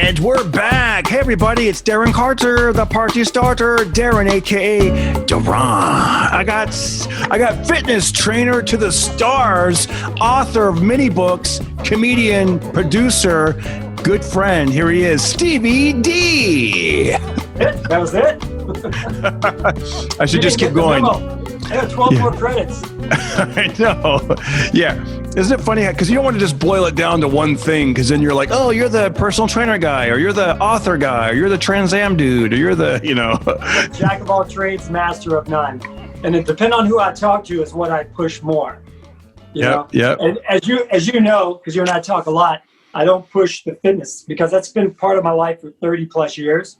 And we're back. Hey, everybody, it's Darren Carter, the party starter. Darren, a.k.a. Darren. I got fitness trainer to the stars, author of many books, comedian, producer, good friend. Here he is, Stevie D. That was it? I should just keep going. I got 12 more credits. I know. Yeah. Isn't it funny? Because you don't want to just boil it down to one thing, because then you're like, oh, you're the personal trainer guy, or you're the author guy, or you're the Trans Am dude, or you're the, Jack of all trades, master of none. And it depends on who I talk to is what I push more. Yeah. And as you know, because you and I talk a lot, I don't push the fitness because that's been part of my life for 30 plus years.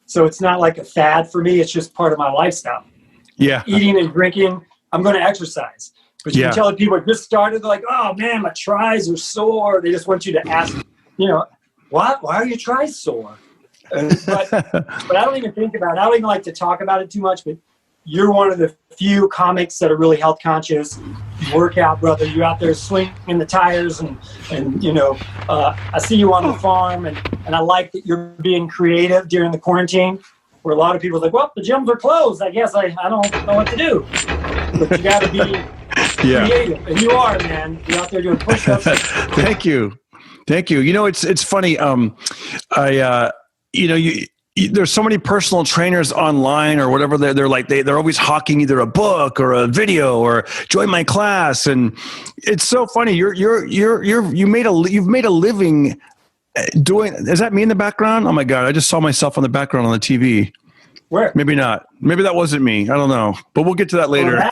So it's not like a fad for me. It's just part of my lifestyle. Yeah. Eating and drinking, I'm going to exercise. But you can tell that people just started, they're like, oh man, my tries are sore. They just want you to ask, why are your tries sore? But I don't even think about it. I don't even like to talk about it too much, but you're one of the few comics that are really health conscious. You work out, brother. You're out there swinging the tires and I see you on the farm and I like that you're being creative during the quarantine where a lot of people are like, well, the gyms are closed. I guess I don't know what to do. But you got to be creative. And you are, man. You're out there doing push-ups. Thank you. It's funny. There's so many personal trainers online or whatever. They're always hawking either a book or a video or join my class, and it's so funny. You've made a living doing. Is that me in the background? Oh my God! I just saw myself on the background on the TV. Where? Maybe not. Maybe that wasn't me. I don't know. But we'll get to that later.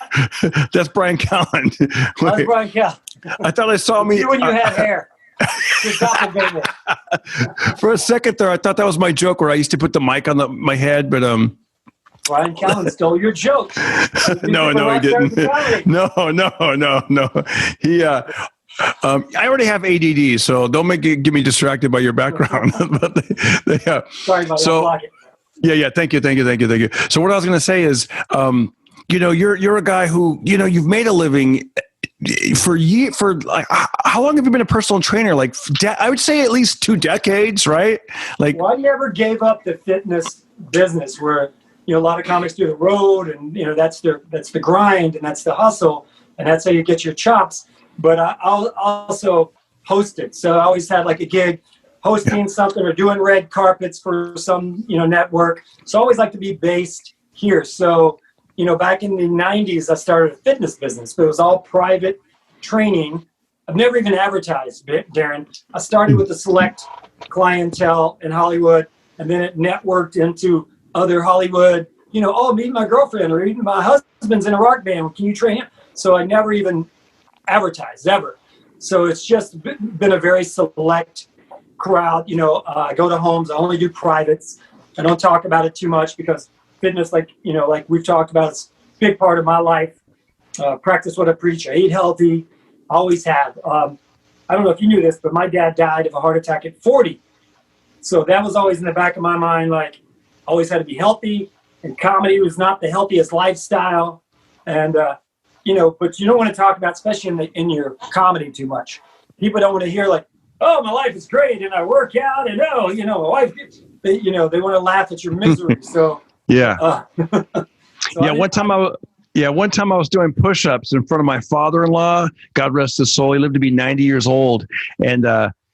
That's Brian Callen. That's Brian Callen. I thought I saw me. You when you had hair. For a second there, I thought that was my joke where I used to put the mic on my head, but Brian Callen stole your joke. No, he didn't. No. He I already have ADD, so don't get me distracted by your background. Sorry about that. Yeah. Thank you. So what I was going to say is, you're a guy who, you've made a living for like, how long have you been a personal trainer? Like, I would say at least 2 decades, right? Like, why you ever gave up the fitness business where, a lot of comics do the road and, that's the grind and that's the hustle and that's how you get your chops. But I'll also host it. So I always had like a gig hosting something or doing red carpets for some, network. So I always like to be based here. So, back in the 90s, I started a fitness business, but it was all private training. I've never even advertised, Darren. I started with a select clientele in Hollywood, and then it networked into other Hollywood, meet my girlfriend or even my husband's in a rock band. Can you train him? So I never even advertised, ever. So it's just been a very select crowd. I go to homes. I only do privates. I don't talk about it too much because fitness, like we've talked about, it's a big part of my life. Practice what I preach. I eat healthy. Always have. I don't know if you knew this, but my dad died of a heart attack at 40. So that was always in the back of my mind. Like, always had to be healthy. And comedy was not the healthiest lifestyle. And, but you don't want to talk about, especially in your comedy too much. People don't want to hear like, oh, my life is great and I work out and my wife, they want to laugh at your misery. So, yeah. One time I was doing push-ups in front of my father-in-law. God rest his soul. He lived to be 90 years old. And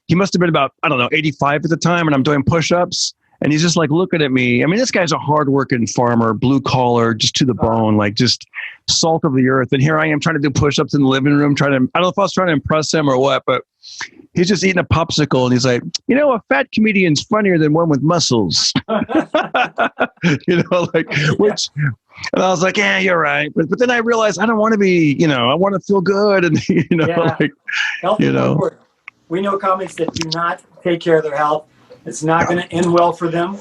he must have been about, 85 at the time. And I'm doing push-ups. And he's just like looking at me. I mean, this guy's a hardworking farmer, blue collar, just to the bone, like just salt of the earth. And here I am trying to do push-ups in the living room, I don't know if I was trying to impress him or what, but he's just eating a popsicle. And he's like, a fat comedian's funnier than one with muscles. Which, and I was like, yeah, you're right. But then I realized I don't want to be, I want to feel good. And, we know comics that do not take care of their health. It's not going to end well for them,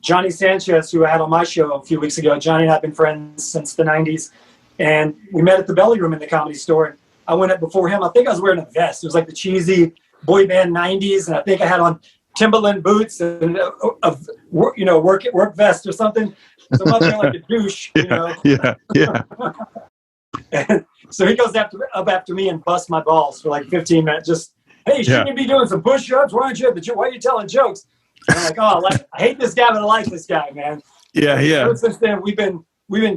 Johnny Sanchez, who I had on my show a few weeks ago, Johnny and I have been friends since the 90s. And we met at the Belly Room in the Comedy Store. And I went up before him. I think I was wearing a vest. It was like the cheesy boy band 90s. And I think I had on Timberland boots and work vest or something. So I'm up there like a douche, Yeah. And so he goes up after me and busts my balls for like 15 minutes. Just hey, shouldn't you be doing some push-ups? Why are you telling jokes? And I'm like, oh, I hate this guy, but I like this guy, man. Yeah, and yeah. Ever since then, we've been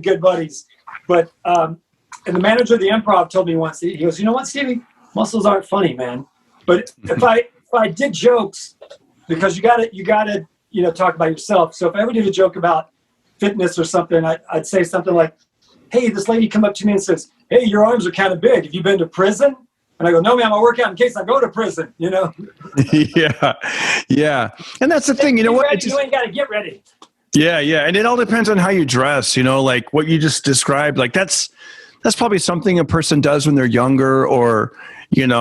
good buddies. But and the manager of the Improv told me once, he goes, you know what, Stevie, muscles aren't funny, man. But if I did jokes, because you gotta talk about yourself. So if I ever did a joke about fitness or something, I'd say something like, hey, this lady come up to me and says, hey, your arms are kind of big. Have you been to prison? And I go, no, ma'am, I work out in case I go to prison, Yeah. And that's the thing, you know what? You ain't got to get ready. Yeah. And it all depends on how you dress, like what you just described. Like that's probably something a person does when they're younger or, and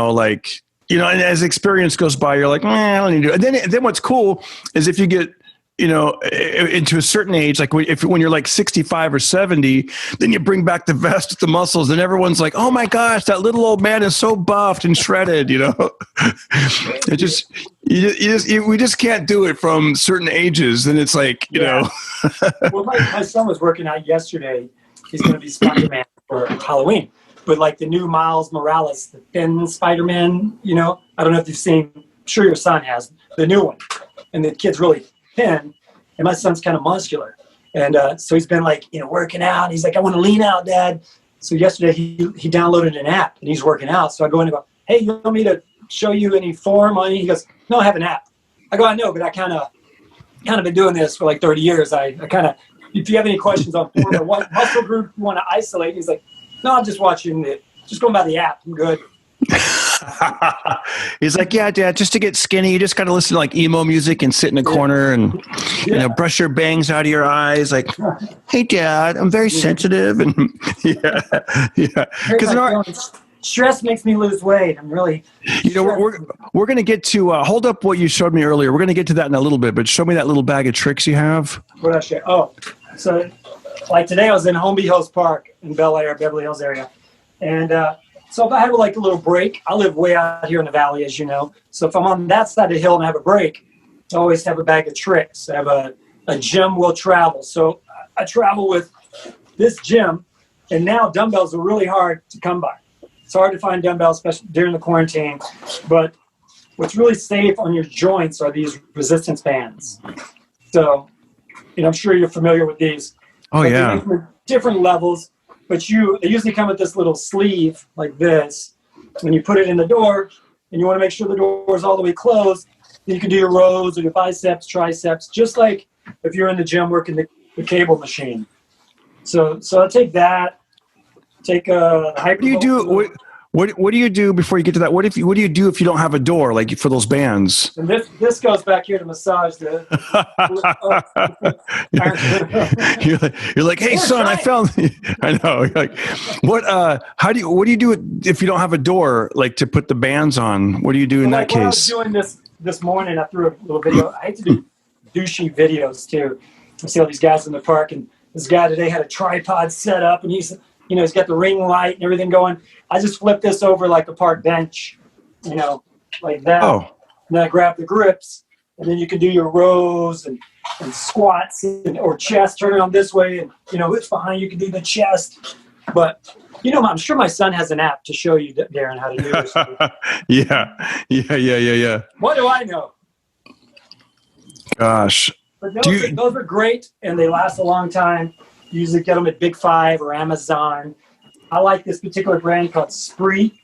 as experience goes by, you're like, I don't need to do it. And then what's cool is if you get, into a certain age, like when you're like 65 or 70, then you bring back the vest with the muscles and everyone's like, oh my gosh, that little old man is so buffed and shredded, we just can't do it from certain ages. And it's like, Well, my son was working out yesterday. He's going to be Spider-Man for Halloween, but like the new Miles Morales, the thin Spider-Man, I don't know if you've seen, I'm sure your son has the new one, and the kid's really thin, and my son's kind of muscular, and so he's been like working out, and he's like, I want to lean out, Dad. So yesterday he downloaded an app and he's working out. So I go in and go, hey, you want me to show you any form on it? He goes, no, I have an app. I go, I know, but I kind of been doing this for like 30 years. I kind of, if you have any questions on form or what muscle group you want to isolate, he's like, no, I'm just watching it, just going by the app, I'm good. He's like, yeah, Dad, just to get skinny, you just got to listen to like emo music and sit in a corner and, brush your bangs out of your eyes. Like, hey, Dad, I'm very sensitive. And because stress makes me lose weight. I'm really, we're going to get to, hold up what you showed me earlier. We're going to get to that in a little bit, but show me that little bag of tricks you have. What I show? Oh, so like today I was in Holmby Hills Park in Beverly Hills area. And, so if I have like a little break, I live way out here in the valley, as you know. So if I'm on that side of the hill and I have a break, I always have a bag of tricks. I have a gym will travel. So I travel with this gym, and now dumbbells are really hard to come by. It's hard to find dumbbells, especially during the quarantine. But what's really safe on your joints are these resistance bands. So, I'm sure you're familiar with these. Oh, yeah. Different levels. But they usually come with this little sleeve like this. When you put it in the door and you want to make sure the door is all the way closed, then you can do your rows or your biceps, triceps, just like if you're in the gym working the cable machine. So I take that, take a hyper. What do you do before you get to that? What do you do if you don't have a door, like for those bands? And this goes back here to massage the. you're like, hey son, I found. I know. You're like, what do you do if you don't have a door, like to put the bands on? What do you do in that case? I was doing this morning. I threw a little video. I hate to do douchey videos too. I see all these guys in the park, and this guy today had a tripod set up, and he's got the ring light and everything going. I just flip this over like a park bench, like that. Oh. And then I grab the grips, and then you can do your rows and squats or chest, turn it on this way, and, it's behind you can do the chest. But, I'm sure my son has an app to show you, Darren, how to do this. Yeah. What do I know? Gosh. But those are great, and they last a long time. You usually get them at Big Five or Amazon. I like this particular brand called Spree.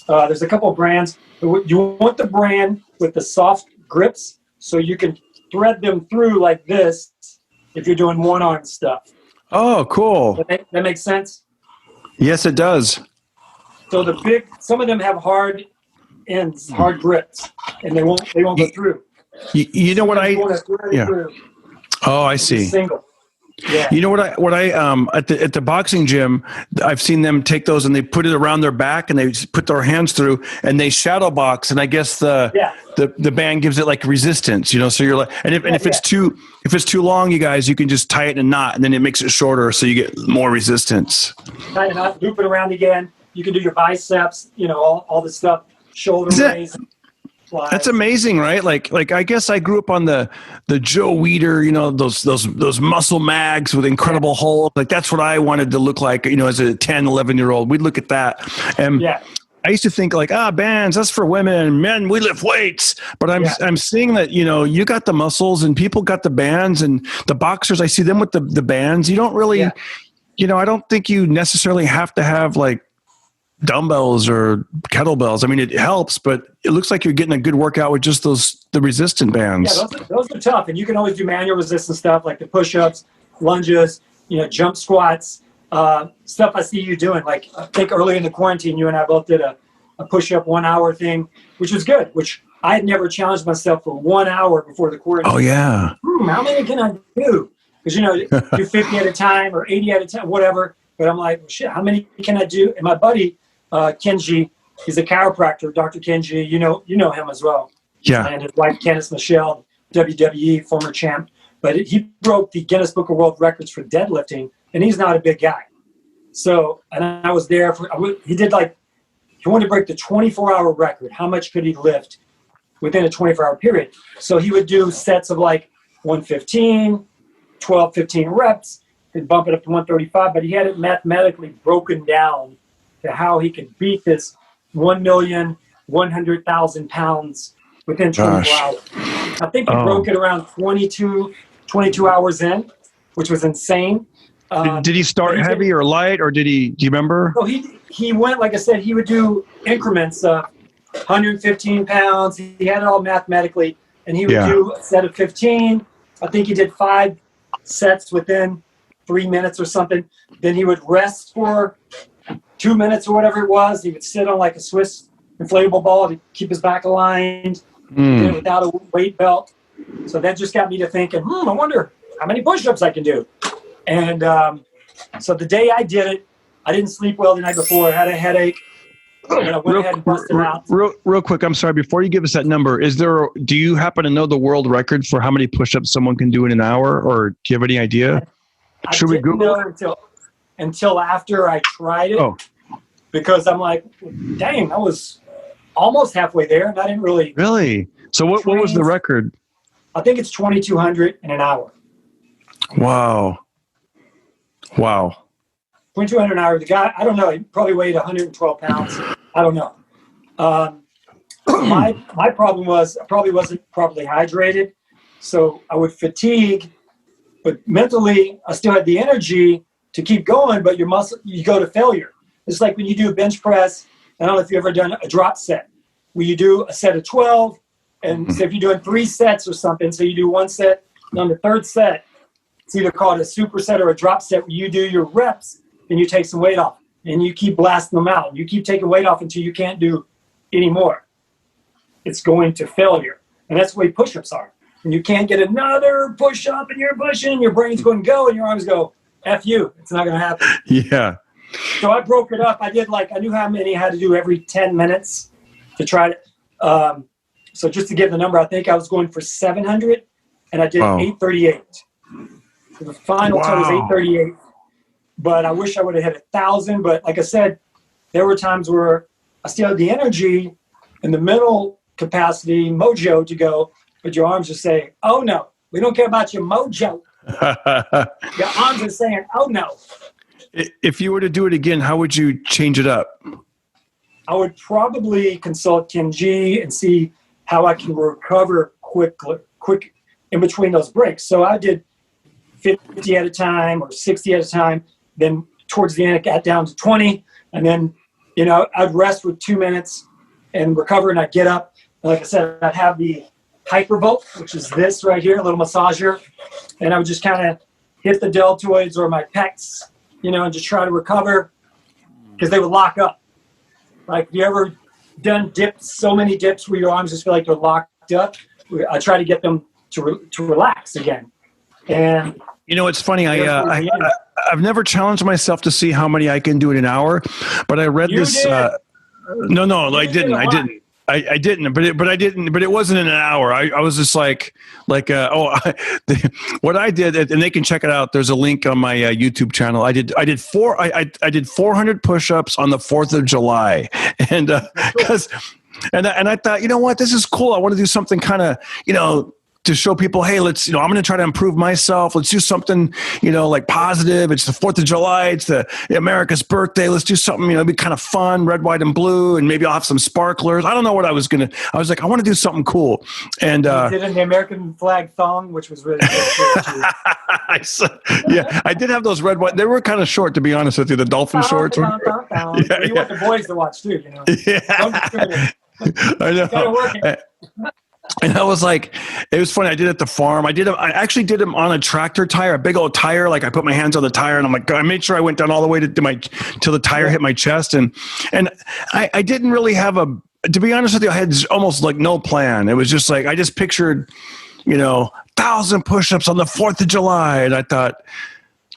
There's a couple of brands. You want the brand with the soft grips so you can thread them through like this if you're doing one-arm stuff. Oh, cool. That makes sense? Yes, it does. So some of them have hard ends, hard grips, and they won't go through. You know what Oh, I see. Single. Yeah. You know what I at the boxing gym, I've seen them take those and they put it around their back and they just put their hands through and they shadow box, and I guess the band gives it like resistance, so you're like, and if it's too long, you guys, you can just tie it in a knot and then it makes it shorter so you get more resistance. Tie a knot, loop it around again. You can do your biceps, all the stuff, shoulder raise. That's amazing, right? Like I guess I grew up on the Joe Weider, those muscle mags with incredible holes. Like that's what I wanted to look like, as a 10, 11-year-old. We'd look at that. And I used to think like, bands, that's for women. Men, we lift weights. But I'm seeing that, you got the muscles and people got the bands, and the boxers, I see them with the bands. You don't really, I don't think you necessarily have to have like dumbbells or kettlebells. I mean, it helps, but it looks like you're getting a good workout with just the resistant bands. Yeah, those are tough. And you can always do manual resistance stuff like the push-ups, lunges, jump squats, stuff I see you doing. Like I think early in the quarantine, you and I both did a push-up 1 hour thing, which was good, which I had never challenged myself for 1 hour before the quarantine. Oh, yeah. How many can I do? Because, do 50 at a time or 80 at a time, whatever. But I'm like, well, shit, how many can I do? And my buddy, Kenji, he's a chiropractor, Dr. Kenji, you know him as well. Yeah. And his wife, Candice Michelle, WWE former champ. But he broke the Guinness Book of World Records for deadlifting, and he's not a big guy. So, and I was there he wanted to break the 24-hour record. How much could he lift within a 24-hour period? So he would do sets of like 115, 12, 15 reps. He'd bump it up to 135, but he had it mathematically broken down to how he could beat this 1,100,000 pounds within 24 hours. I think he broke it around 22 hours in, which was insane. Did he start heavy or light, or do you remember? So he went, like I said, he would do increments of 115 pounds. He had it all mathematically, and he would do a set of 15. I think he did 5 sets within 3 minutes or something. Then he would rest for 2 minutes or whatever it was. He would sit on like a Swiss inflatable ball to keep his back aligned without a weight belt. So that just got me to thinking, I wonder how many push-ups I can do. And so the day I did it, I didn't sleep well the night before. I had a headache. And I went ahead and busted out. Real quick, I'm sorry. Before you give us that number, do you happen to know the world record for how many push-ups someone can do in an hour, or do you have any idea? Should we Google it? Until after I tried it. Oh. Because I'm like, dang, I was almost halfway there, and I didn't really. Really? So what was the record? I think it's 2,200 in an hour. Wow. 2,200 an hour. The guy, I don't know, he probably weighed 112 pounds. I don't know. My problem was I probably wasn't properly hydrated, so I would fatigue, but mentally I still had the energy to keep going, but you go to failure. It's like when you do a bench press. I don't know if you've ever done a drop set, where you do a set of 12, and so if you're doing 3 sets or something, so you do 1 set, and on the 3rd set, it's either called a superset or a drop set, where you do your reps and you take some weight off, and you keep blasting them out. You keep taking weight off until you can't do anymore. It's going to failure, and that's the way push-ups are. And you can't get another push-up, and you're pushing, your brain's going to go, and your arms go, F you, it's not going to happen. Yeah. So I broke it up. I knew how many I had to do every 10 minutes to try to. So just to give the number, I think I was going for 700, and I did 838. So the final total was 838. But I wish I would have hit 1,000. But like I said, there were times where I still had the energy and the mental capacity, mojo to go, but your arms are saying, oh no, we don't care about your mojo. Your arms are saying, oh no. If you were to do it again, how would you change it up? I would probably consult Kenji and see how I can recover quick in between those breaks. So I did 50 at a time or 60 at a time. Then towards the end, it got down to 20. And then, I'd rest for 2 minutes and recover, and I'd get up. And like I said, I'd have the hypervolt, which is this right here, a little massager. And I would just kind of hit the deltoids or my pecs, and just try to recover, because they would lock up. Like, you ever done dips, so many dips where your arms just feel like they're locked up? I try to get them to relax again. And it's funny. I've never challenged myself to see how many I can do in an hour, but I read this. No, I didn't. I didn't, but it wasn't in an hour. I was just like, what I did, and they can check it out. There's a link on my YouTube channel. I did 400 push-ups on the 4th of July. And I thought, you know what, this is cool. I want to do something kind of, to show people, hey, let's, I'm going to try to improve myself. Let's do something, like positive. It's the 4th of July. It's America's birthday. Let's do something, be kind of fun, red, white, and blue. And maybe I'll have some sparklers. I don't know what I was like, I want to do something cool. And you did in the American flag thong, which was really good. I did have those red, white. They were kind of short, to be honest with you. The dolphin shorts. You want the boys to watch too, Yeah. I know. And I was like, it was funny. I did it at the farm. I actually did them on a tractor tire, a big old tire. Like I put my hands on the tire and I'm like, I made sure I went down all the way till the tire hit my chest. And I didn't really have to be honest with you, I had almost like no plan. It was just like, I just pictured, 1,000 push-ups on the 4th of July. And I thought,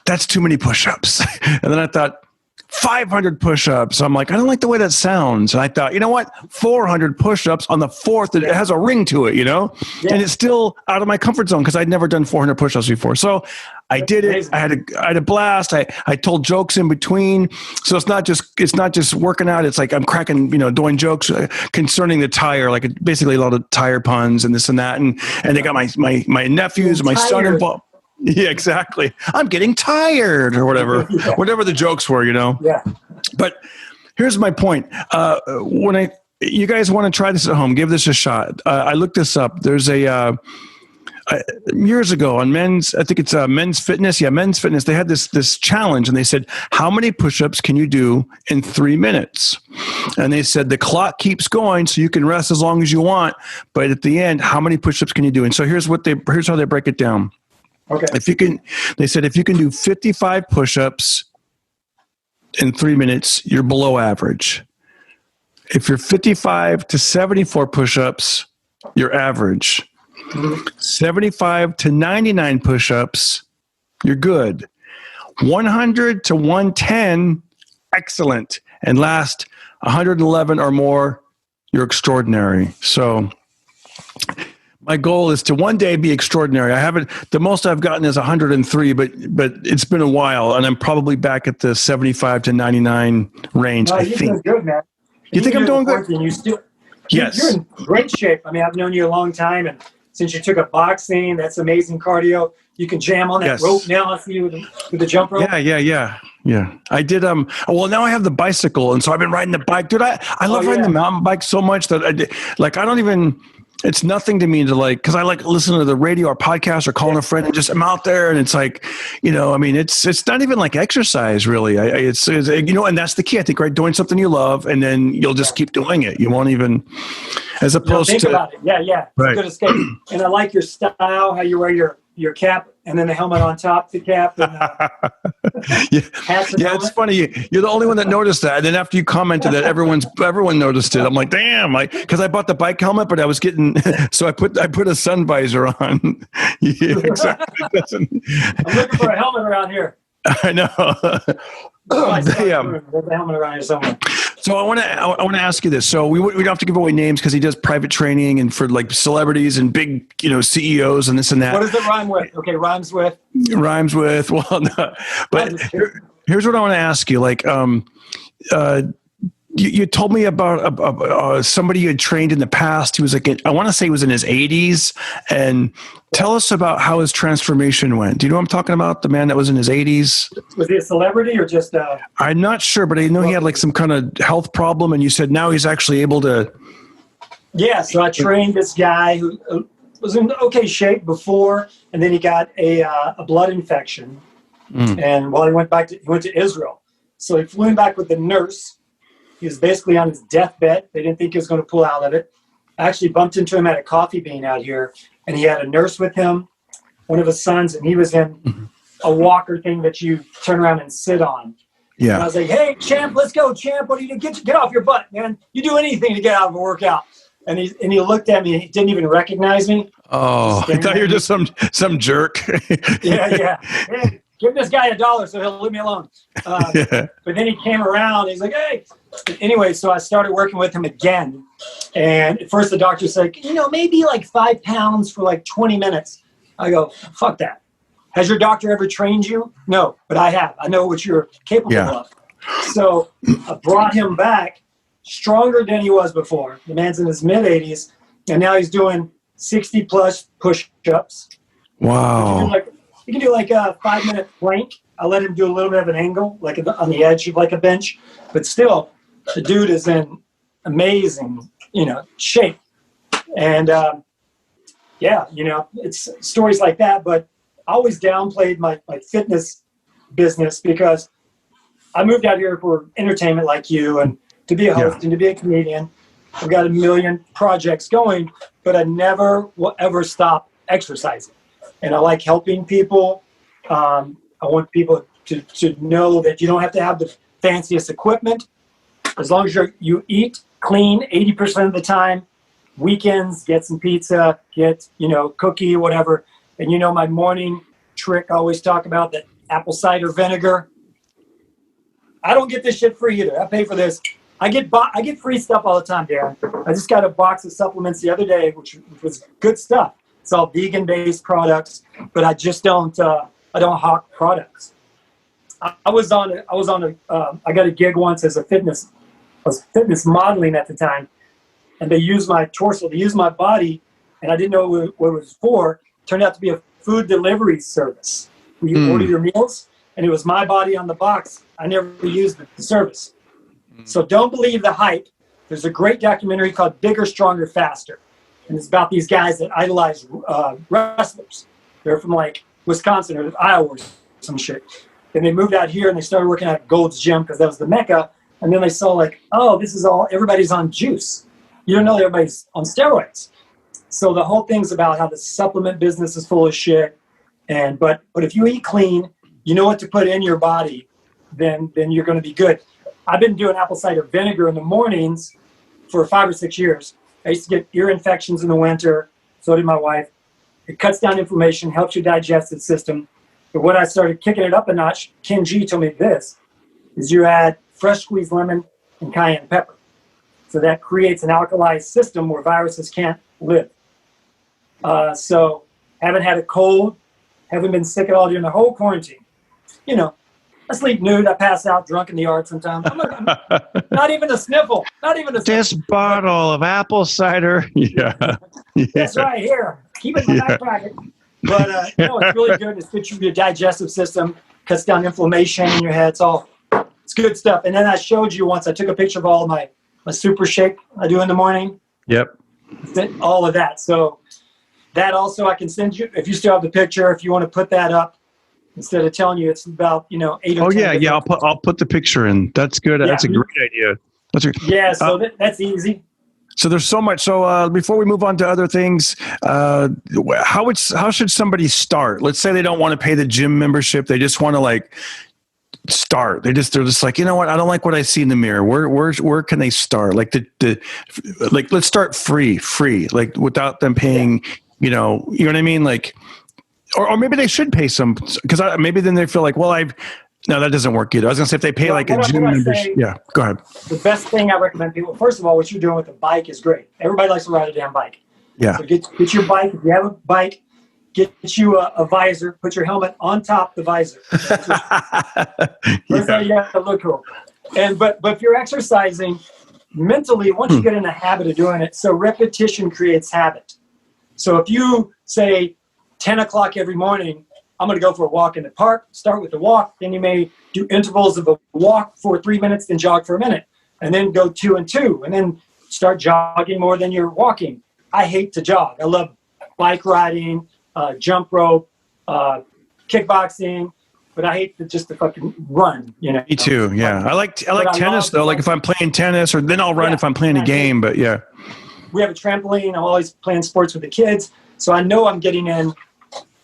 that's too many push-ups. And then I thought, 500 push-ups. I'm like, I don't like the way that sounds. And I thought, you know what? 400 push-ups on the 4th. It has a ring to it, And it's still out of my comfort zone because I'd never done 400 push-ups before. So I did it. I had a blast. I told jokes in between. So it's not just working out. It's like I'm cracking, doing jokes concerning the tire, like basically a lot of tire puns and this and that. And they got my nephews, my son involved. Yeah, exactly. I'm getting tired or whatever, whatever the jokes were, Yeah. But here's my point. You guys want to try this at home, give this a shot. I looked this up. There's years ago on men's, I think it's Men's Fitness. Yeah, Men's Fitness. They had this challenge and they said, how many push-ups can you do in 3 minutes? And they said the clock keeps going so you can rest as long as you want. But at the end, how many push-ups can you do? And so here's how they break it down. Okay. They said if you can do 55 push-ups in 3 minutes, you're below average. If you're 55 to 74 push-ups, you're average. 75 to 99 push-ups, you're good. 100 to 110, excellent. And last, 111 or more, you're extraordinary. So my goal is to one day be extraordinary. The most I've gotten is 103, but it's been a while, and I'm probably back at the 75 to 99 range. No, you're doing good, man. You think I'm doing good? Yes. You're in great shape. I mean, I've known you a long time, and since you took up boxing, that's amazing cardio. You can jam on that rope now. I see you with the jump rope. Yeah. I did. Well, now I have the bicycle, and so I've been riding the bike, dude. I love riding the mountain bike so much that I don't even. It's nothing to me to because I like listening to the radio or podcast or calling a friend and just I'm out there and it's like, it's not even like exercise really. It's and that's the key, I think, right? Doing something you love and then you'll just keep doing it. You won't even, as opposed to. Think about it. Yeah. Right. Good escape. And I like your style, how you wear your cap and then the helmet on top, the cap. And, it's funny. You're the only one that noticed that. And then after you commented that everyone noticed it. I'm like, damn, because I bought the bike helmet, but I was getting, so I put a sun visor on. Yeah, exactly. I'm looking for a helmet around here. I know. There's a helmet around here somewhere. So I want to ask you this. So we don't have to give away names because he does private training and for like celebrities and big CEOs and this and that. What does it rhyme with? Okay, rhymes with. Rhymes with. Well, no. But here's what I want to ask you. Like, you told me about somebody you had trained in the past. He was like, I want to say he was in his 80s. And tell us about how his transformation went. Do you know what I'm talking about? The man that was in his 80s? Was he a celebrity or just? I'm not sure, but I know he had like some kind of health problem. And you said now he's actually able to. Yeah, so I trained this guy who was in okay shape before, and then he got a blood infection. And while he went to Israel. So he flew him back with the nurse. He was basically on his deathbed. They didn't think he was going to pull out of it. I actually bumped into him at a coffee bean out here, and he had a nurse with him, one of his sons, and he was in a walker thing that you turn around and sit on. Yeah. And I was like, hey, champ, let's go, champ. What do you do? Get off your butt, man. You do anything to get out of a workout. And he looked at me. He didn't even recognize me. Oh, I thought you were just some jerk. Yeah. Hey, give this guy $1 so he'll leave me alone. But then he came around. He's like, hey. Anyway, so I started working with him again. And at first the doctor said, maybe like 5 pounds for like 20 minutes. I go, fuck that. Has your doctor ever trained you? No, but I have. I know what you're capable of. So I brought him back stronger than he was before. The man's in his mid-80s, and now he's doing 60 plus push-ups. Wow. You can do like a 5-minute plank. I let him do a little bit of an angle, like on the edge of like a bench, but still, the dude is in amazing, shape. And yeah, it's stories like that. But I always downplayed my fitness business because I moved out here for entertainment like you and to be a host and to be a comedian. I've got a million projects going, but I never will ever stop exercising. And I like helping people. I want people to know that you don't have to have the fanciest equipment. As long as you eat clean 80% of the time, weekends, get some pizza, get, cookie, whatever. And my morning trick, I always talk about that apple cider vinegar. I don't get this shit free either. I pay for this. I get free stuff all the time, Darren. I just got a box of supplements the other day, which was good stuff. It's all vegan-based products, but I just don't hawk products. I got a gig once as I was fitness modeling at the time, and they used my torso, they used my body, and I didn't know what it was for. It turned out to be a food delivery service. Where you order your meals, and it was my body on the box. I never used the service. So don't believe the hype. There's a great documentary called Bigger, Stronger, Faster. And it's about these guys that idolize wrestlers. They're from like Wisconsin or Iowa or some shit. And they moved out here and they started working at Gold's Gym because that was the Mecca. And then they saw like, oh, everybody's on juice. You don't know everybody's on steroids. So the whole thing's about how the supplement business is full of shit. But if you eat clean, you know what to put in your body, then you're going to be good. I've been doing apple cider vinegar in the mornings for 5 or 6 years. I used to get ear infections in the winter. So did my wife. It cuts down inflammation, helps your digestive system. But when I started kicking it up a notch, Ken G told me this, is you add fresh squeezed lemon and cayenne pepper. So that creates an alkali system where viruses can't live. So haven't had a cold, haven't been sick at all during the whole quarantine. I sleep nude. I pass out drunk in the yard sometimes. I'm not even a sniffle. Not even a sniffle. This bottle of apple cider. Yeah. That's right here. Keep it in my back pocket. But, it's really good. It's good for your digestive system. Cuts down inflammation in your head. It's good stuff. And then I showed you once, I took a picture of all my super shake I do in the morning. Yep. All of that. So that also I can send you, if you still have the picture, if you want to put that up. Instead of telling you it's about 8 or 10. Oh yeah. I'll put the picture in. That's good. Yeah. That's a great idea. So that's easy. So there's so much. So before we move on to other things, how should somebody start? Let's say they don't want to pay the gym membership. They just want to start. They're just like, you know what? I don't like what I see in the mirror. Where can they start? Let's start free, like without them paying. You know what I mean? Or maybe they should pay some, because maybe then they feel like, well, no, that doesn't work either. I was going to say if they pay a gym membership. Yeah, go ahead. The best thing I recommend people, first of all, what you're doing with the bike is great. Everybody likes to ride a damn bike. Yeah. So get your bike. If you have a bike, get you a visor. Put your helmet on top of the visor. First you have to look cool. But if you're exercising mentally, once you get in the habit of doing it, so repetition creates habit. So if you say 10 o'clock every morning, I'm going to go for a walk in the park, start with the walk, then you may do intervals of a walk for 3 minutes, then jog for a minute, and then go 2 and 2, and then start jogging more than you're walking. I hate to jog. I love bike riding, jump rope, kickboxing, but I hate to fucking run. Me too. Yeah, I like tennis though. Like if I'm playing tennis, or then I'll run if I'm playing a game. But yeah, we have a trampoline. I'm always playing sports with the kids, so I know I'm getting in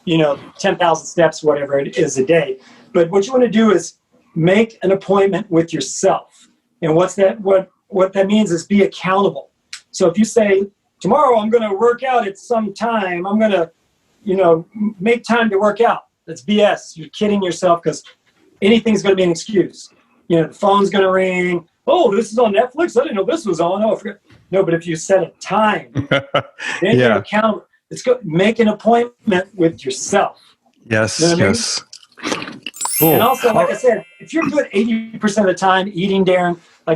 10,000 steps, whatever it is a day. But what you want to do is make an appointment with yourself. And what that means is be accountable. So if you say, tomorrow I'm going to work out at some time, I'm going to, make time to work out. That's BS. You're kidding yourself, because anything's going to be an excuse. The phone's going to ring. Oh, this is on Netflix. I didn't know this was on. Oh, I forgot. No, but if you set a time, then you're accountable. It's good. Make an appointment with yourself. Yes. You know what yes. I mean? Cool. And also, like I said, if you're good 80% of the time eating, Darren, I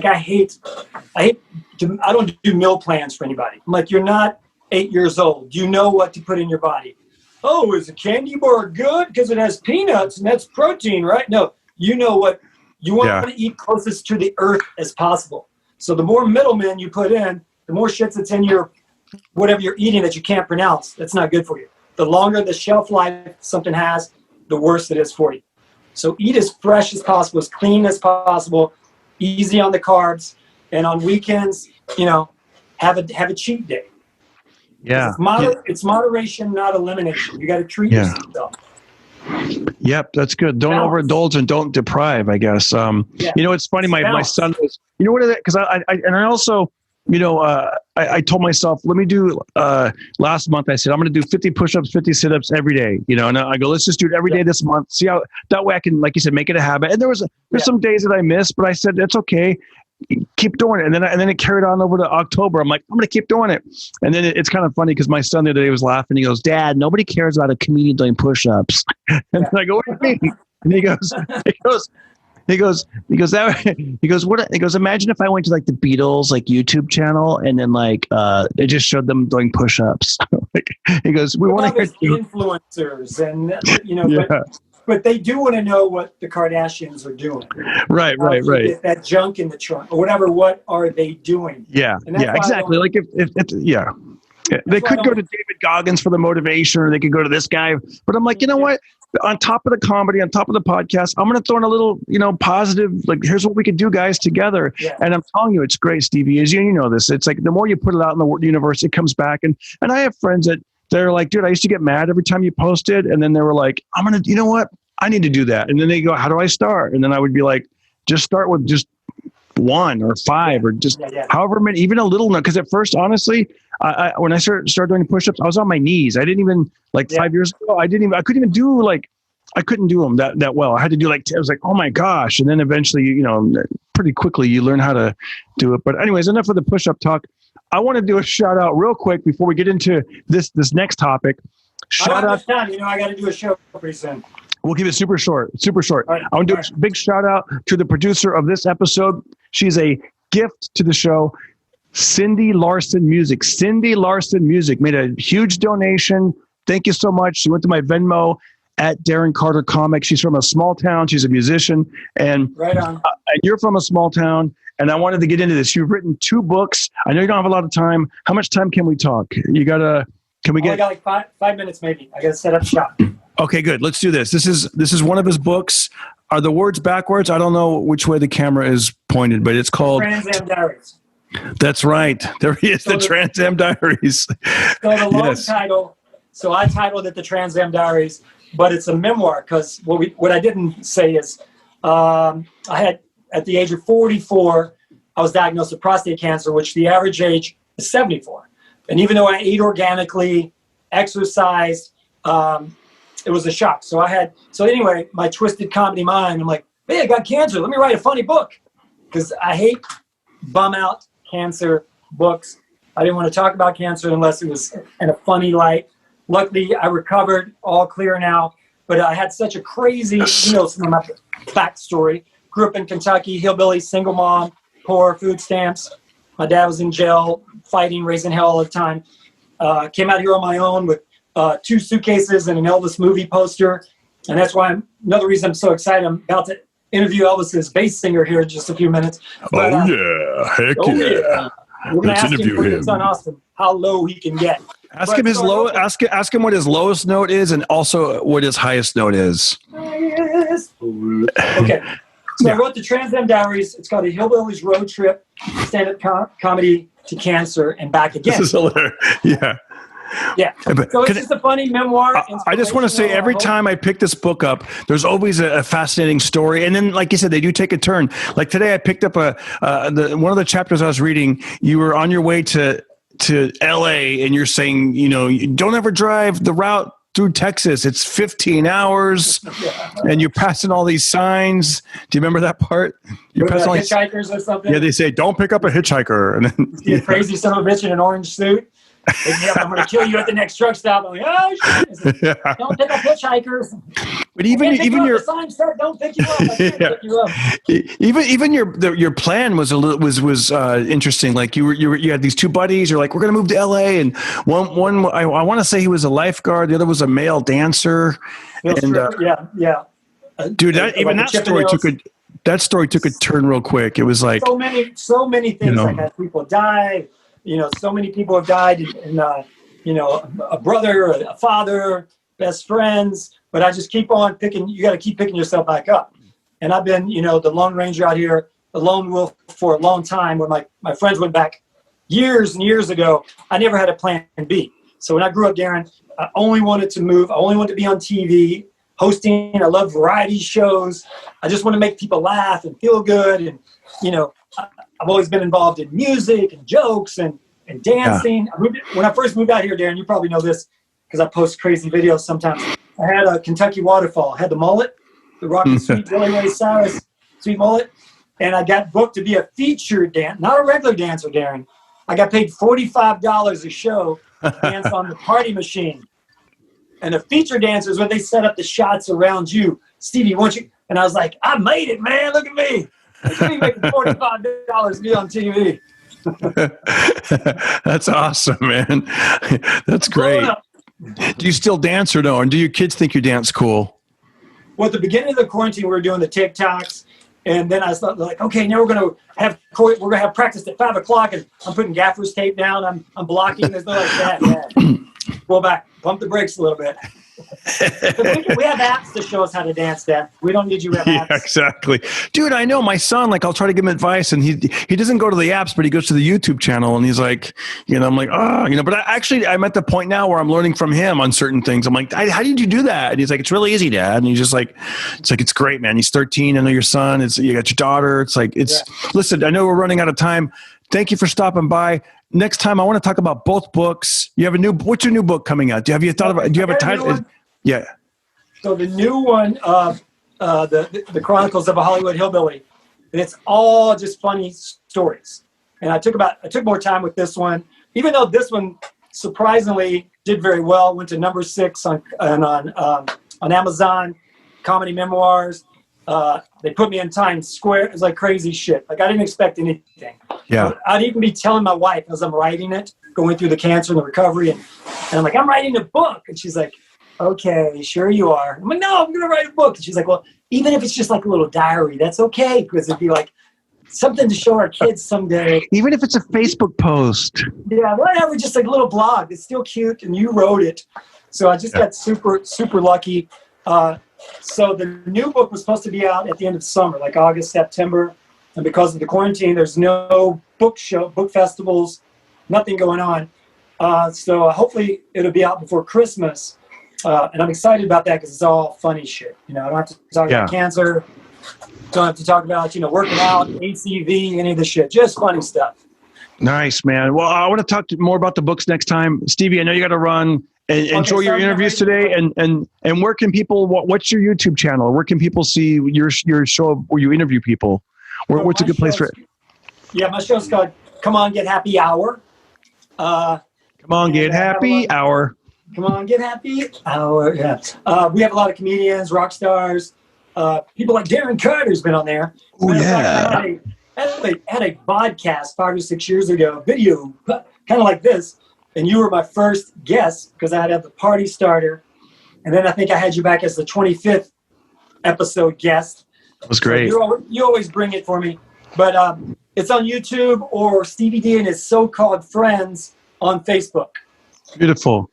don't do meal plans for anybody. I'm like, you're not 8 years old. You know what to put in your body. Oh, is a candy bar good? Because it has peanuts and that's protein, right? No, you know what you want to eat closest to the earth as possible. So the more middlemen you put in, the more shit that's in your whatever you're eating that you can't pronounce. That's not good for you. The longer the shelf life something has, the worse it is for you. So eat as fresh as possible, as clean as possible, easy on the carbs, and on weekends, have a cheat day. Yeah. It's moderation, not elimination. You got to treat yourself. Yep, that's good. Don't overindulge and don't deprive, I guess. It's funny. My son was, what is it? Because I also, I told myself, let me do, last month I said, I'm going to do 50 push-ups, 50 sit-ups every day, and I go, let's just do it every day this month. See how, that way I can, like you said, make it a habit. And there's some days that I missed, but I said, that's okay. Keep doing it. And then it carried on over to October. I'm like, I'm going to keep doing it. And then it's kind of funny because my son the other day was laughing. He goes, Dad, nobody cares about a comedian doing push-ups. And then I go, what do you mean? And he goes, imagine if I went to like the Beatles, like YouTube channel and then like, it just showed them doing push-ups. He goes, we want to hear influencers and, but they do want to know what the Kardashians are doing. Right. Get that junk in the trunk or whatever. What are they doing? Yeah, exactly. Like if they could go to David Goggins for the motivation, or they could go to this guy. But I'm like, you know what? On top of the comedy, on top of the podcast, I'm going to throw in a little, positive. Like, here's what we could do, guys, together. Yeah. And I'm telling you, it's great, Stevie. As you know this, it's like the more you put it out in the universe, it comes back. And I have friends that. They're like, dude, I used to get mad every time you posted. And then they were like, you know what? I need to do that. And then they go, how do I start? And then I would be like, just start with just 1 or 5 or just however many, even a little. Because at first, honestly, when I started doing push-ups, I was on my knees. I didn't even 5 years ago. I couldn't do them that well. I had to do I was like, oh my gosh. And then eventually, pretty quickly you learn how to do it. But anyways, enough of the push-up talk. I want to do a shout out real quick before we get into this next topic. Shout out. I got to do a show pretty soon. We'll keep it super short. Right. I want to do a big shout out to the producer of this episode. She's a gift to the show. Cindy Larson Music. Cindy Larson Music made a huge donation. Thank you so much. She went to my Venmo at Darren Carter Comics. She's from a small town. She's a musician. And, right on. And you're from a small town. And I wanted to get into this. You've written 2 books. I know you don't have a lot of time. How much time can we talk? I got like 5 minutes maybe. I got to set up shop. Okay, good. Let's do this. This is one of his books. Are the words backwards? I don't know which way the camera is pointed, but it's called Trans Am Diaries. That's right. There he is, the Trans Am Diaries. So the long title. So I titled it the Trans Am Diaries, but it's a memoir because what I didn't say is I had. At the age of 44, I was diagnosed with prostate cancer, which the average age is 74. And even though I ate organically, exercised, it was a shock. So anyway, my twisted comedy mind, I'm like, hey, I got cancer. Let me write a funny book. Because I hate bum out cancer books. I didn't want to talk about cancer unless it was in a funny light. Luckily, I recovered, all clear now. But I had such a crazy, some of my backstory. Grew up in Kentucky, hillbilly, single mom, poor, food stamps. My dad was in jail, fighting, raising hell all the time. Came out here on my own with 2 suitcases and an Elvis movie poster. And that's why another reason I'm so excited. I'm about to interview Elvis's bass singer here in just a few minutes. But, Heck yeah. We're going to ask him for his son Austin how low he can get. Ask him his low. Ask him what his lowest note is, and also what his highest note is. Okay. So I wrote the Trans Am Diaries. It's called A Hillbilly's Road Trip, stand-up comedy to cancer and back again. This is hilarious. Yeah. Yeah. So it's just a funny memoir. I just want to say every time I pick this book up, there's always a fascinating story. And then, like you said, they do take a turn. Like today, I picked up one of the chapters I was reading. You were on your way to LA and you're saying, don't ever drive the route through Texas. It's 15 hours and you're passing all these signs. Do you remember that part? You're passing hitchhikers or something? Yeah, they say, don't pick up a hitchhiker. And then crazy son of a bitch in an orange suit. pick me up. I'm going to kill you at the next truck stop. I'm like, oh, shit. Said, don't pick up hitchhikers. But even your sign said, don't pick you up. I can't pick you up. Even your plan was interesting. Like you had these two buddies. You're like, we're going to move to LA, and one I want to say he was a lifeguard. The other was a male dancer. And yeah. Dude, that story took a turn real quick. It was like so many things. Like that people died. So many people have died, and a brother, a father, best friends. But I just keep on picking. You got to keep picking yourself back up. And I've been, the Lone Ranger out here, the lone wolf for a long time. When my friends went back years and years ago, I never had a plan B. So when I grew up, Darren, I only wanted to move. I only wanted to be on TV, hosting. I love variety shows. I just want to make people laugh and feel good. And, I've always been involved in music and jokes and dancing. Yeah. When I first moved out here, Darren, you probably know this because I post crazy videos sometimes. I had a Kentucky waterfall. I had the mullet, the Rocky Sweet Billy Ray Cyrus sweet mullet. And I got booked to be a featured dancer, not a regular dancer, Darren. I got paid $45 a show to dance on the party machine. And a feature dancer is when they set up the shots around you. Stevie, won't you? And I was like, I made it, man. Look at me. I'm making $45 to be on TV. That's awesome, man. That's great. Do you still dance or no? And do your kids think you dance cool? Well, at the beginning of the quarantine, we were doing the TikToks. And then I thought, like, okay, now we're gonna have practice at 5:00, and I'm putting gaffer's tape down. I'm blocking. There's no like that. Yeah. Pull back, pump the brakes a little bit. we have apps to show us how to dance, Dad. We don't need you to have apps. Yeah, exactly. Dude, I know my son, like I'll try to give him advice and he doesn't go to the apps, but he goes to the YouTube channel and he's like, I'm like, but I'm at the point now where I'm learning from him on certain things. I'm like, how did you do that? And he's like, it's really easy, Dad. And he's just like, it's great, man. He's 13. I know your son. You got your daughter. It's like, listen, I know we're running out of time. Thank you for stopping by. Next time, I want to talk about both books. What's your new book coming out? Do you have a title? Yeah. So the new one, the Chronicles of a Hollywood Hillbilly, and it's all just funny stories. And I took more time with this one, even though this one surprisingly did very well. Went to number 6 on Amazon, comedy memoirs. They put me in Times Square. It was like crazy shit. Like I didn't expect anything. Yeah. I'd even be telling my wife as I'm writing it, going through the cancer and the recovery, and I'm like, I'm writing a book, and she's like, okay, sure you are. I'm like, no, I'm gonna write a book. And she's like, well, even if it's just like a little diary, that's okay, because it'd be like something to show our kids someday. Even if it's a Facebook post. Yeah, whatever, just like a little blog. It's still cute, and you wrote it. So I just got super, super lucky. So the new book was supposed to be out at the end of summer, like August, September. And because of the quarantine, there's no book festivals, nothing going on. So hopefully it'll be out before Christmas. And I'm excited about that because it's all funny shit. I don't have to talk about cancer. Don't have to talk about, working out, ACV, any of this shit. Just funny stuff. Nice, man. Well, I want to talk more about the books next time. Stevie, I know you got to run. And enjoy your interviews today. And where can people? What's your YouTube channel? Where can people see your show where you interview people? What's a good place for it? Yeah, my show's called "Come On Get Happy Hour." Come on, get happy hour. Come on, get happy hour. Yeah, we have a lot of comedians, rock stars, people like Darren Carter's been on there. Oh yeah. I had a podcast 5 or 6 years ago, video kind of like this. And you were my first guest because I had the party starter. And then I think I had you back as the 25th episode guest. That was great. So you always bring it for me. But it's on YouTube or Stevie D and his so-called friends on Facebook. Beautiful.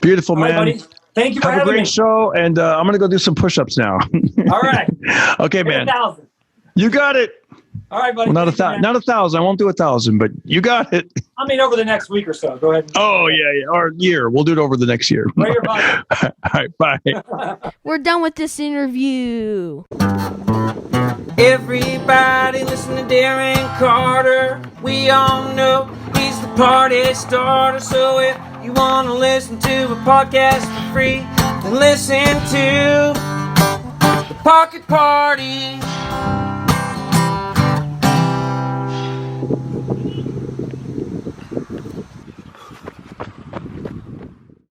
Beautiful, man. All right, buddy. Thank you for having me. Have a great show. And I'm going to go do some push-ups now. All right. Okay, man. 1,000. You got it. All right, buddy. Well, not 1,000. I won't do 1,000, but you got it. I mean, over the next week or so. Go ahead. Oh, yeah. Or year. We'll do it over the next year. Wear your body. All right, bye. We're done with this interview. Everybody listen to Darren Carter. We all know he's the party starter. So if you want to listen to a podcast for free, then listen to The Pocket Party.